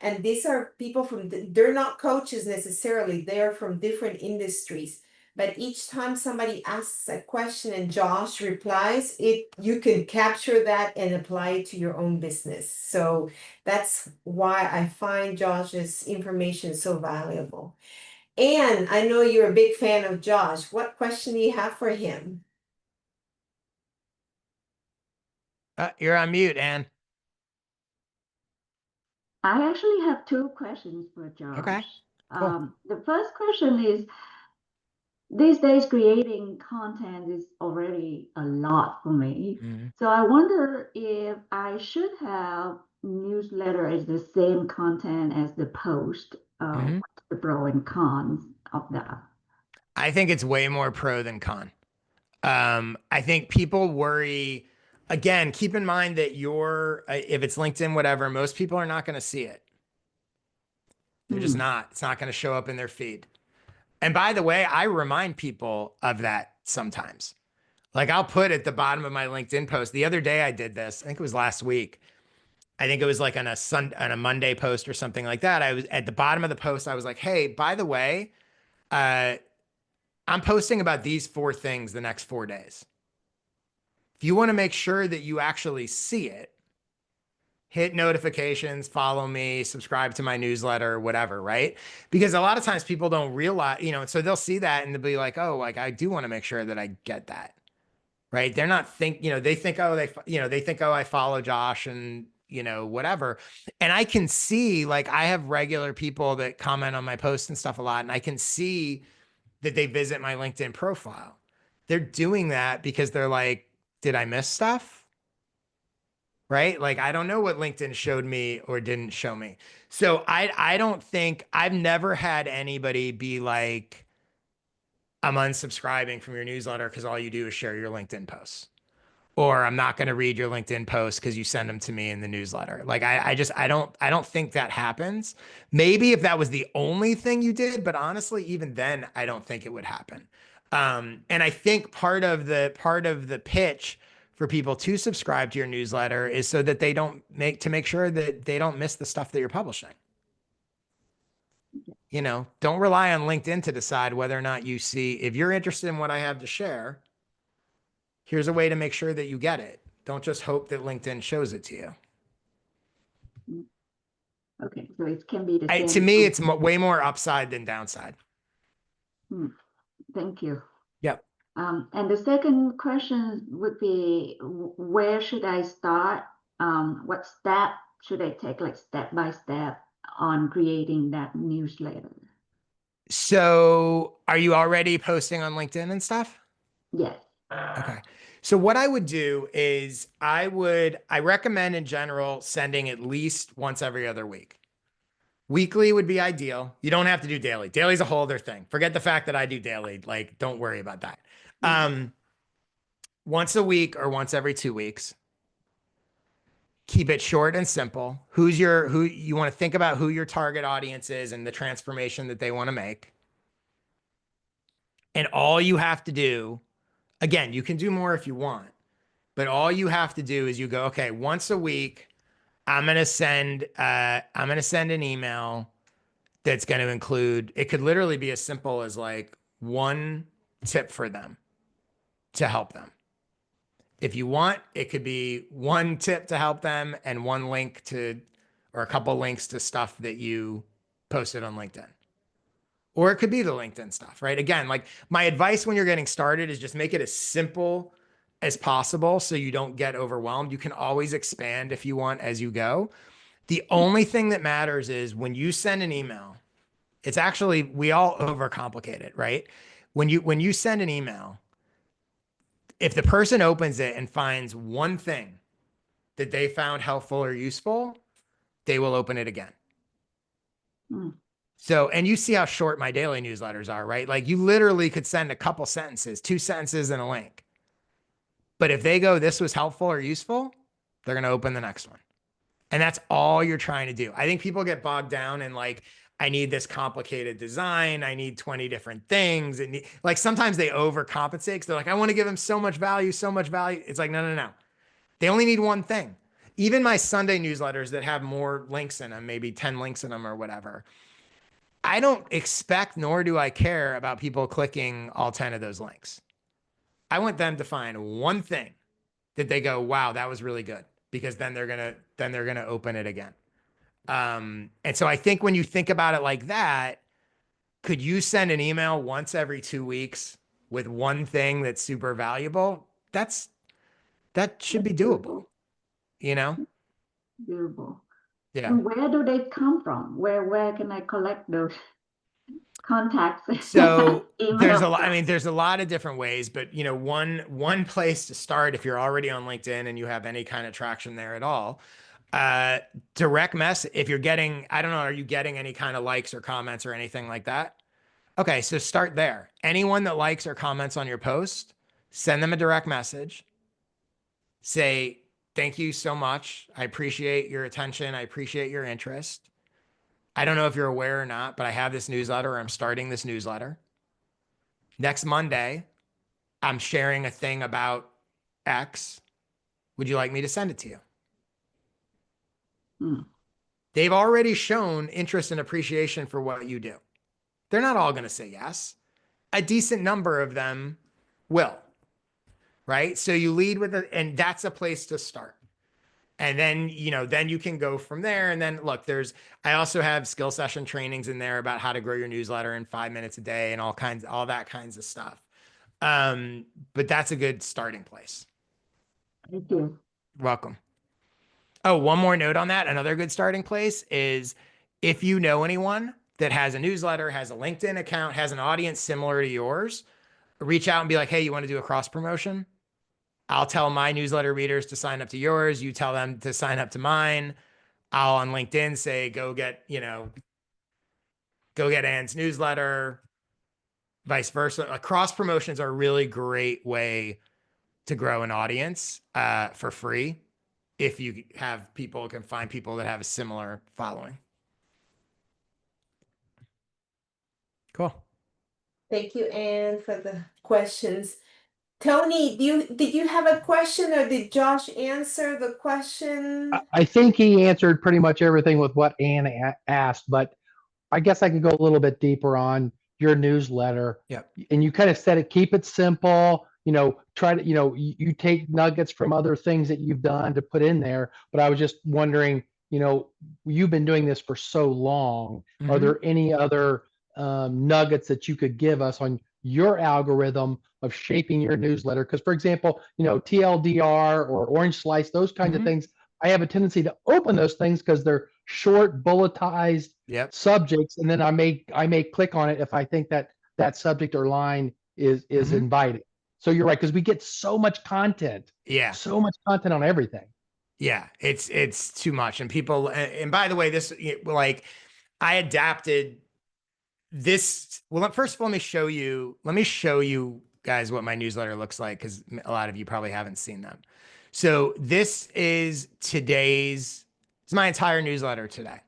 And these are people they're not coaches necessarily, they're from different industries. But each time somebody asks a question and Josh replies, you can capture that and apply it to your own business. So that's why I find Josh's information so valuable. And I know you're a big fan of Josh. What question do you have for him? You're on mute, Anne. I actually have two questions for Josh. Okay, cool. The first question is, these days creating content is already a lot for me. So I wonder if I should have newsletter as the same content as the post, what's the pro and cons of that? I think it's way more pro than con. I think people worry, again, keep in mind that if it's LinkedIn, whatever, most people are not going to see it. They're just not. It's not going to show up in their feed. And by the way, I remind people of that sometimes. Like, I'll put at the bottom of my LinkedIn post. The other day I did this. I think it was last week. I think it was like on a Monday post or something like that. I was at the bottom of the post. I was like, hey, by the way, I'm posting about these 4 things the next 4 days. If you want to make sure that you actually see it, hit notifications, follow me, subscribe to my newsletter, whatever, right? Because a lot of times people don't realize, so they'll see that and they'll be like, oh, like I do want to make sure that I get that, right? They're not they think, oh, they think, oh, I follow Josh and, whatever. And I can see, like, I have regular people that comment on my posts and stuff a lot, and I can see that they visit my LinkedIn profile. They're doing that because they're like, did I miss stuff? Right? Like, I don't know what LinkedIn showed me or didn't show me. So I don't think, I've never had anybody be like, I'm unsubscribing from your newsletter because all you do is share your LinkedIn posts. Or I'm not going to read your LinkedIn posts because you send them to me in the newsletter. Like, I don't think that happens. Maybe if that was the only thing you did, but honestly, even then, I don't think it would happen. And I think part of the pitch for people to subscribe to your newsletter is so that they don't make sure that they don't miss the stuff that you're publishing. Don't rely on LinkedIn to decide whether or not you see, if you're interested in what I have to share, here's a way to make sure that you get it. Don't just hope that LinkedIn shows it to you. Okay, so it can be the same. To me, it's way more upside than downside. Thank you. Yep. And the second question would be, where should I start? What step should I take, like step by step, on creating that newsletter? So are you already posting on LinkedIn and stuff? Yes. Okay. So what I would do is I recommend in general sending at least once every other week. Weekly would be ideal. You don't have to do daily. Daily's a whole other thing. Forget the fact that I do daily. Like, don't worry about that. Once a week or once every 2 weeks. Keep it short and simple. Who you want to think about who your target audience is and the transformation that they want to make. And all you have to do, again, you can do more if you want, but all you have to do is you go, okay, once a week, I'm going to send an email that's going to include, it could literally be as simple as like one tip for them to help them. If you want, it could be one tip to help them and one link to, or a couple links to stuff that you posted on LinkedIn. Or it could be the LinkedIn stuff, right? Again, like, my advice when you're getting started is just make it as simple as possible so you don't get overwhelmed. You can always expand if you want as you go. The only thing that matters is when you send an email, it's actually, we all overcomplicate it, right? When you send an email, if the person opens it and finds one thing that they found helpful or useful, they will open it again. So, and you see how short my daily newsletters are, right? Like, you literally could send a couple sentences, 2 sentences and a link. But if they go, this was helpful or useful, they're going to open the next one. And that's all you're trying to do. I think people get bogged down in like, I need this complicated design. I need 20 different things. And like, sometimes they overcompensate because they're like, I want to give them so much value, so much value. It's like, no. They only need one thing. Even my Sunday newsletters that have more links in them, maybe 10 links in them or whatever, I don't expect, nor do I care about people clicking all 10 of those links. I want them to find one thing that they go, wow, that was really good, because then they're going to open it again. And so I think when you think about it like that, could you send an email once every 2 weeks with one thing that's super valuable? That should be doable, Doable. Yeah. And where do they come from? Where can I collect those contacts? So there's a lot of different ways, but one place to start, if you're already on LinkedIn and you have any kind of traction there at all, direct message. If you're getting, I don't know, are you getting any kind of likes or comments or anything like that? Okay, so start there. Anyone that likes or comments on your post, send them a direct message. Say, thank you so much. I appreciate your attention. I appreciate your interest. I don't know if you're aware or not, but I have this newsletter. I'm starting this newsletter. Next Monday, I'm sharing a thing about X. Would you like me to send it to you? They've already shown interest and appreciation for what you do. They're not all going to say yes. A decent number of them will. right? So you lead with it, and that's a place to start. And then, then you can go from there. And then look, I also have skill session trainings in there about how to grow your newsletter in 5 minutes a day and all that kinds of stuff. But that's a good starting place. Thank you. Welcome. Oh, one more note on that. Another good starting place is if you know anyone that has a newsletter, has a LinkedIn account, has an audience similar to yours, reach out and be like, hey, you want to do a cross promotion? I'll tell my newsletter readers to sign up to yours. You tell them to sign up to mine. I'll on LinkedIn say, go get Ann's newsletter, vice versa. Cross promotions are a really great way to grow an audience for free if you can find people that have a similar following. Cool. Thank you, Anne, for the questions. Tony, did you have a question, or did Josh answer the question? I think he answered pretty much everything with what Ann asked, but I guess I can go a little bit deeper on your newsletter. Yep. And you kind of said it, keep it simple, try to, you take nuggets from other things that you've done to put in there. But I was just wondering, you've been doing this for so long. Mm-hmm. Are there any other nuggets that you could give us on your algorithm of shaping your newsletter? Because, for example, TLDR or Orange Slice, those kinds Mm-hmm. of things, I have a tendency to open those things because they're short, bulletized subjects, and then I may click on it if I think that subject or line is Mm-hmm. inviting. So you're right, because we get so much content. Yeah. So much content on everything. Yeah, it's too much. And people, and by the way, this, I adapted this. Well, first of all, let me show you guys what my newsletter looks like, because a lot of you probably haven't seen them. So this is it's my entire newsletter today.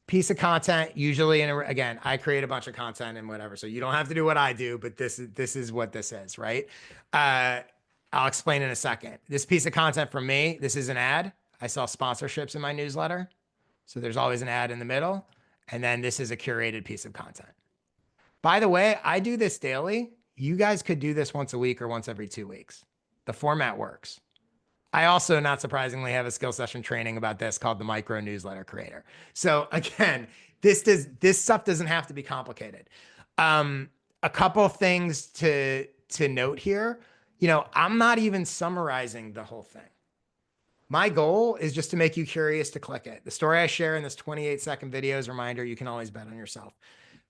Piece of content, usually, again, I create a bunch of content and whatever, so you don't have to do what I do, but this is what this is, right? I'll explain in a second. This piece of content from me, this is an ad. I sell sponsorships in my newsletter, so there's always an ad in the middle, and then this is a curated piece of content. By the way, I do this daily. You guys could do this once a week or once every 2 weeks. The format works. I also, not surprisingly, have a skill session training about this called the Micro Newsletter Creator. So again, this stuff doesn't have to be complicated. A couple of things to note here. I'm not even summarizing the whole thing. My goal is just to make you curious to click it. The story I share in this 28-second video is a reminder you can always bet on yourself.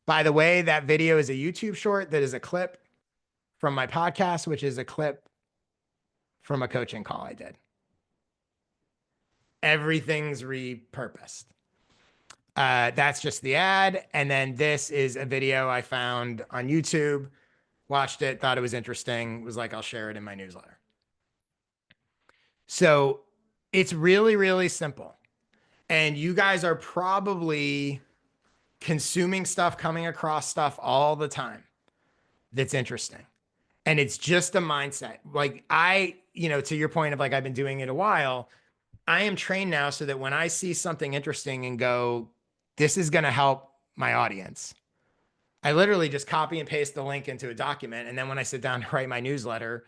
By the way, that video is a YouTube short that is a clip from my podcast, which is a clip from a coaching call I did. Everything's repurposed. That's just the ad. And then this is a video I found on YouTube, watched it, thought it was interesting, was like, I'll share it in my newsletter. So it's really, really simple. And you guys are probably consuming stuff, coming across stuff all the time that's interesting. And it's just a mindset. To your point of I've been doing it a while, I am trained now so that when I see something interesting and go, this is going to help my audience, I literally just copy and paste the link into a document. And then when I sit down to write my newsletter,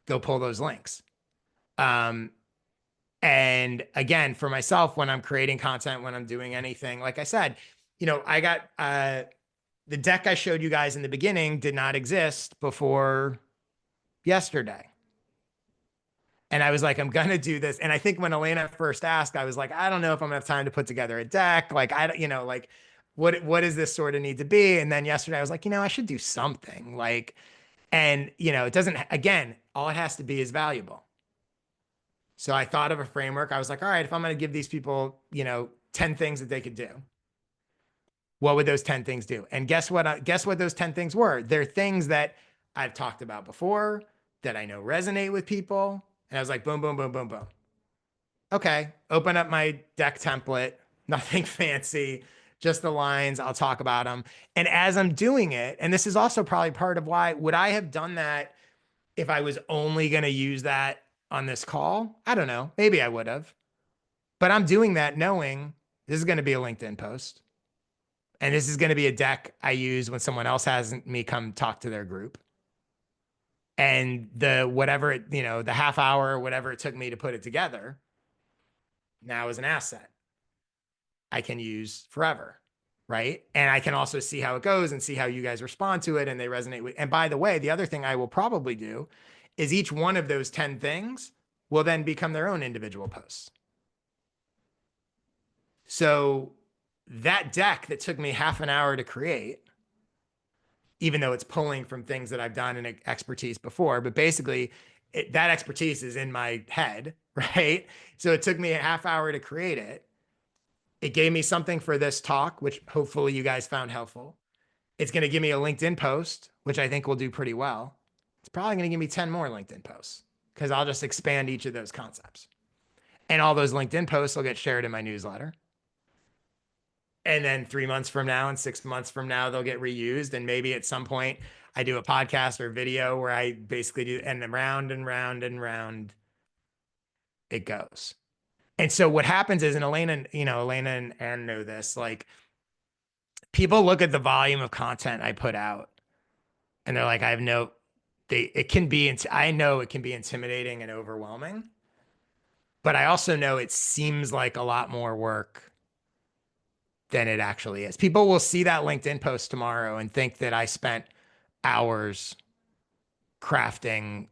go pull those links. And again, for myself, when I'm creating content, when I'm doing anything, like I said, I got the deck I showed you guys in the beginning did not exist before yesterday. And I was like, I'm going to do this. And I think when Elena first asked, I was like, I don't know if I'm gonna have time to put together a deck. What does this sort of need to be? And then yesterday I was like, I should do something it doesn't, again, all it has to be is valuable. So I thought of a framework. I was like, all right, if I'm going to give these people, 10 things that they could do, what would those 10 things do? And guess what those 10 things were? They're things that I've talked about before that I know resonate with people. And I was like, boom, boom, boom, boom, boom. Okay, open up my deck template, nothing fancy, just the lines, I'll talk about them. And as I'm doing it, and this is also probably part of why, would I have done that if I was only going to use that on this call? I don't know, maybe I would have. But I'm doing that knowing this is going to be a LinkedIn post. And this is going to be a deck I use when someone else has me come talk to their group. And whatever the half hour, whatever it took me to put it together, now is an asset I can use forever. Right. And I can also see how it goes and see how you guys respond to it and they resonate with. And by the way, the other thing I will probably do is each one of those 10 things will then become their own individual posts. So that deck that took me half an hour to create, even though it's pulling from things that I've done and expertise before, but basically that expertise is in my head, right? So it took me a half hour to create it. It gave me something for this talk, which hopefully you guys found helpful. It's going to give me a LinkedIn post, which I think will do pretty well. It's probably going to give me 10 more LinkedIn posts because I'll just expand each of those concepts. And all those LinkedIn posts will get shared in my newsletter. And then 3 months from now and 6 months from now, they'll get reused. And maybe at some point I do a podcast or video where I basically do, and then round and round and round it goes. And so what happens is, and Elena and Ann know this, like people look at the volume of content I put out and they're like, I know it can be intimidating and overwhelming, but I also know it seems like a lot more work than it actually is. People will see that LinkedIn post tomorrow and think that I spent hours crafting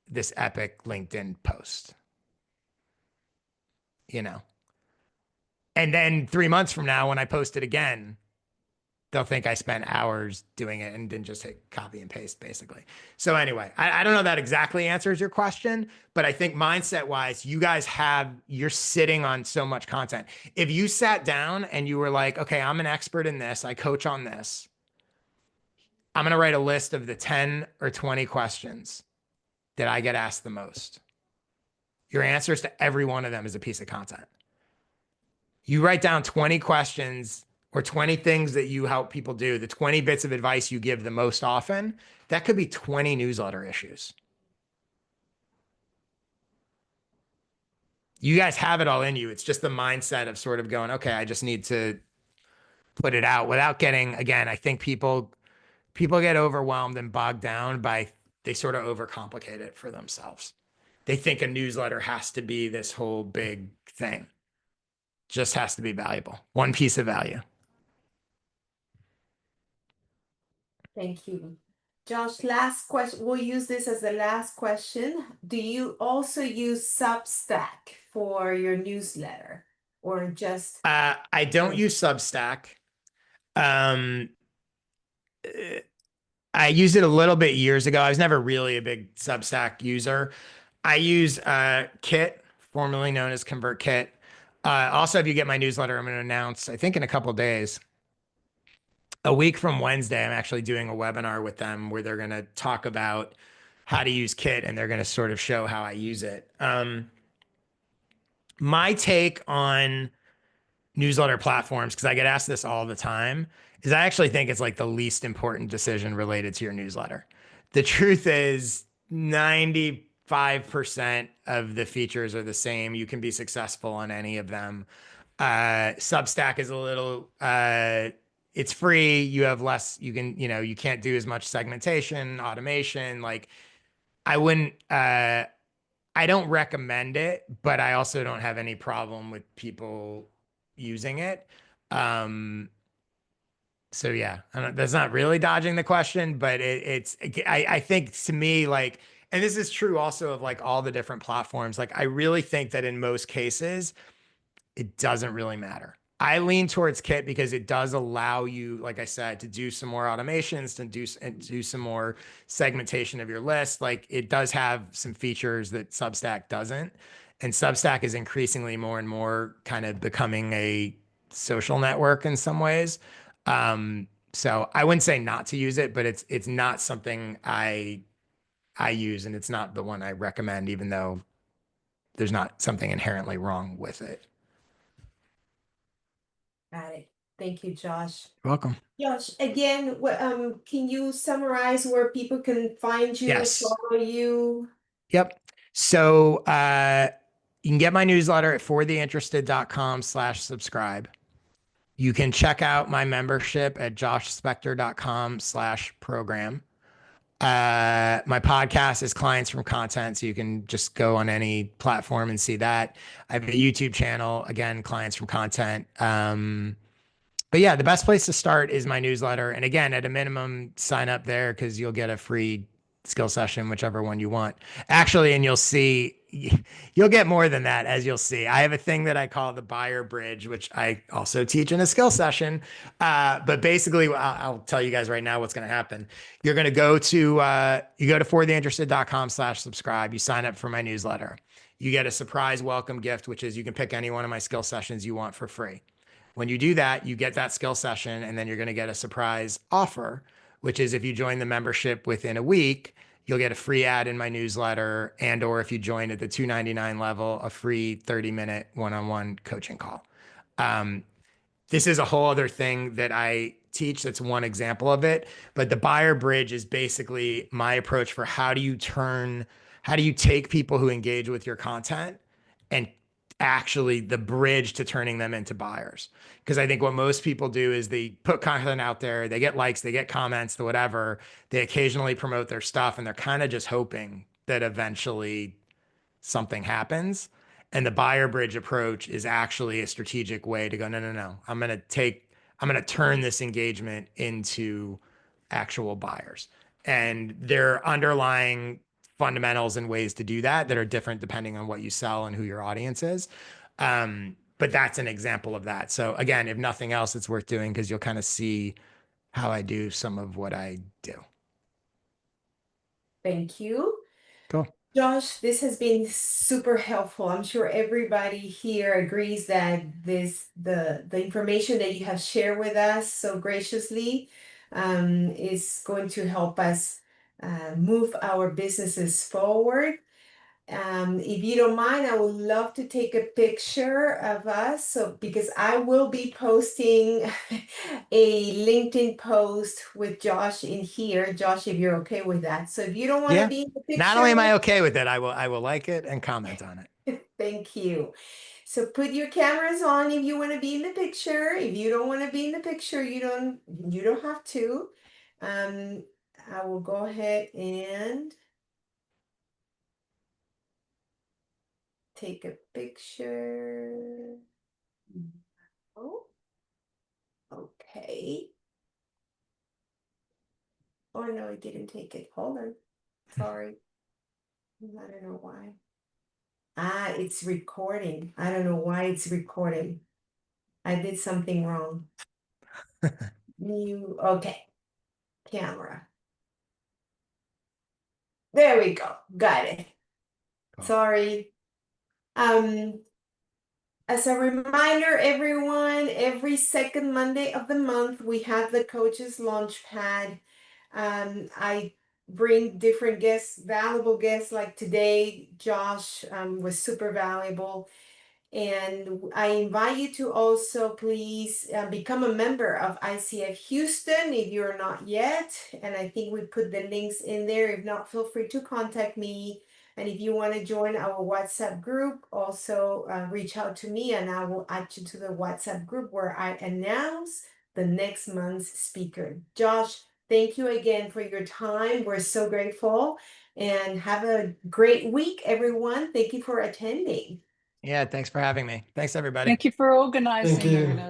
this epic LinkedIn post, and then 3 months from now, when I post it again, they'll think I spent hours doing it and didn't just hit copy and paste, basically. So anyway, I don't know that exactly answers your question, but I think mindset wise, you're sitting on so much content. If you sat down and you were like, okay, I'm an expert in this, I coach on this, I'm going to write a list of the 10 or 20 questions that I get asked the most. Your answers to every one of them is a piece of content. You write down 20 questions or 20 things that you help people do, the 20 bits of advice you give the most often, that could be 20 newsletter issues. You guys have it all in you. It's just the mindset of sort of going, okay, I just need to put it out without getting, again, I think people get overwhelmed and bogged down they sort of overcomplicate it for themselves. They think a newsletter has to be this whole big thing. Just has to be valuable. One piece of value. Thank you. Josh, last question. We'll use this as the last question. Do you also use Substack for your newsletter or just? I don't use Substack. I used it a little bit years ago. I was never really a big Substack user. I use Kit, formerly known as ConvertKit. Also, if you get my newsletter, I'm going to announce, I think in a couple of days, a week from Wednesday, I'm actually doing a webinar with them where they're going to talk about how to use Kit and they're going to sort of show how I use it. My take on newsletter platforms, because I get asked this all the time, is I actually think it's like the least important decision related to your newsletter. The truth is 95% of the features are the same. You can be successful on any of them. Substack is a little, it's free. You have less, you can't do as much segmentation, automation. Like I wouldn't, I don't recommend it, but I also don't have any problem with people using it. So yeah, that's not really dodging the question, but I think to me, like, and this is true also of like all the different platforms. Like, I really think that in most cases, it doesn't really matter. I lean towards Kit because it does allow you, like I said, to do some more automations, to do some more segmentation of your list. Like it does have some features that Substack doesn't. And Substack is increasingly more and more kind of becoming a social network in some ways. So I wouldn't say not to use it, but it's not something I use, and it's not the one I recommend, even though there's not something inherently wrong with it. Got it. Thank you, Josh. You're welcome. Josh, again, can you summarize where people can find you, Yes. follow you? Yep. So you can get my newsletter at fortheinterested.com/subscribe. You can check out my membership at joshspector.com/program. My podcast is Clients from Content, so you can just go on any platform and see that. I have a YouTube channel, again, Clients from Content. But yeah, the best place to start is my newsletter. And again, at a minimum, sign up there because you'll get a free skill session, whichever one you want. Actually, and you'll see, you'll get more than that, as you'll see. I have a thing that I call the buyer bridge, which I also teach in a skill session. But basically, I'll tell you guys right now what's going to happen. You're going to go to, you go to fortheinterested.com/subscribe. You sign up for my newsletter. You get a surprise welcome gift, which is you can pick any one of my skill sessions you want for free. When you do that, you get that skill session, and then you're going to get a surprise offer, which is if you join the membership within a week, you'll get a free ad in my newsletter, and or if you join at the $299 level, a free 30-minute one-on-one coaching call. This is a whole other thing that I teach. That's one example of it. But the buyer bridge is basically my approach for how do you take people who engage with your content and actually the bridge to turning them into buyers. Because I think what most people do is they put content out there, they get likes, they get comments, the whatever. They occasionally promote their stuff, and they're kind of just hoping that eventually something happens. And the buyer bridge approach is actually a strategic way to go, no, no, no. I'm going to turn this engagement into actual buyers. And there are underlying fundamentals and ways to do that are different depending on what you sell and who your audience is. But that's an example of that. So again, if nothing else, it's worth doing because you'll kind of see how I do some of what I do. Thank you. Cool. Josh, this has been super helpful. I'm sure everybody here agrees that the information that you have shared with us so graciously is going to help us move our businesses forward. If you don't mind, I would love to take a picture of us. So, because I will be posting a LinkedIn post with Josh in here. Josh, if you're okay with that. So if you don't want to Yeah. be in the picture. Not only am I okay with it, I will like it and comment on it. Thank you. So put your cameras on if you want to be in the picture. If you don't want to be in the picture, you don't have to. I will go ahead and take a picture. Oh, okay. Oh no, I didn't take it. Hold on. Sorry. I don't know why. Ah, it's recording. I don't know why it's recording. I did something wrong. Okay. Camera. There we go. Got it. Cool. Sorry. As a reminder, everyone, every second Monday of the month, we have the Coaches Launchpad. I bring different guests, valuable guests like today. Josh was super valuable. And I invite you to also please become a member of ICF Houston if you're not yet. And I think we put the links in there. If not, feel free to contact me. And if you want to join our WhatsApp group, also reach out to me and I will add you to the WhatsApp group where I announce the next month's speaker. Josh, thank you again for your time. We're so grateful. And have a great week, everyone. Thank you for attending. Yeah, thanks for having me. Thanks, everybody. Thank you for organizing Thank you. and